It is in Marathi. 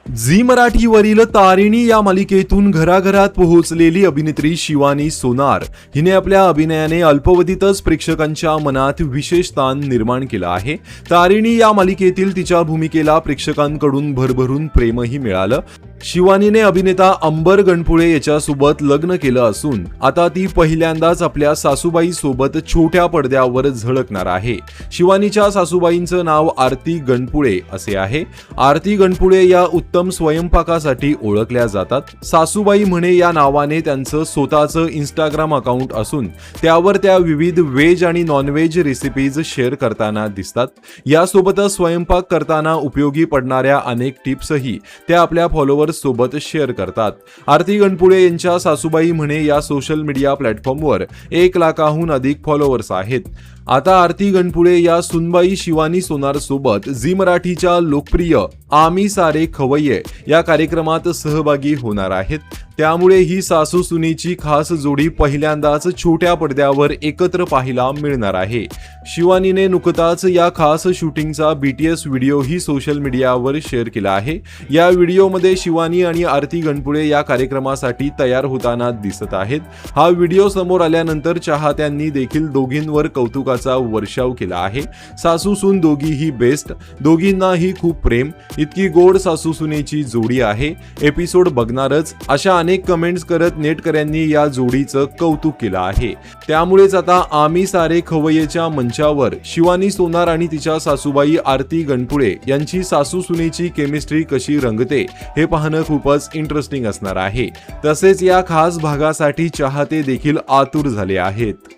झी मराठीवरील तारिणी या मालिकेतून घराघरात पोहोचलेली अभिनेत्री शिवानी सोनार हिने आपल्या अभिनयाने अल्पावधीतच प्रेक्षकांच्या मनात विशेष स्थान निर्माण केलं आहे। तारिणी या मालिकेतील तिच्या भूमिकेला प्रेक्षकांकडून भरभरून प्रेमही मिळालं। शिवानीने अभिनेता अंबर गणपुळे याच्यासोबत लग्न केलं असून आता ती पहिल्यांदाच आपल्या सासूबाई सोबत छोट्या पडद्यावर झळकणार आहे। शिवानीच्या सासूबाईंचं नाव आरती गणपुळे असे आहे। आरती गणपुळे या उत्तम स्वयंपाकासाठी ओळखल्या जातात। सासूबाई म्हणे या नावाने त्यांचं स्वतःचं इंस्टाग्राम अकाउंट असून त्यावर त्या विविध व्हेज आणि नॉनव्हेज रेसिपीज शेअर करताना दिसतात। यासोबतच स्वयंपाक करताना उपयोगी पडणाऱ्या अनेक टिप्सही त्या आपल्या फॉलोअर्स सोबत शेअर करतात। आरती गणपुळे यांच्या सासूबाई म्हणे या सोशल मीडिया प्लॅटफॉर्मवर 1 लाखाहून अधिक फॉलोअर्स आहेत। आता आरती गणपुळे या सुनबाई शिवानी सोनार सोबत झी मराठीच्या लोकप्रिय आम्ही सारे खवय्ये या कार्यक्रमात सहभागी होणार आहेत। त्यामुळे ही सासू सुनेची खास जोडी पहिल्यांदाच छोट्या पडद्यावर एकत्र पाहायला मिळणार आहे। शिवानीने नुकताच या खास शूटिंगचा BTS व्हिडिओही सोशल मीडियावर शेअर केला आहे। या व्हिडिओमध्ये शिवानी आणि आरती गणपुळे या कार्यक्रमासाठी तयार होताना दिसत आहेत। हा व्हिडिओ समोर आल्यानंतर चाहत्यांनी देखील दोघींवर कौतुकाचा वर्षाव केला आहे। सासू सून दोघीही बेस्ट, दोघींनाही खूप प्रेम, इतकी गोड सासू सुनेची जोडी आहे, एपिसोड बघणारच अशा अनेक कमेंट्स करत नेटकऱ्यांनी या जोडीचं कौतुक केलं आहे। त्यामुळेच आता आम्ही सारे खवय्येच्या मंचावर शिवानी सोनार आणि तिच्या सासूबाई आरती गणपुळे यांची सासू सुनेची केमिस्ट्री कशी रंगते हे पाहणं खूपच इंटरेस्टिंग असणार आहे। तसेच या खास भागासाठी चाहते देखील आतुर झाले आहेत।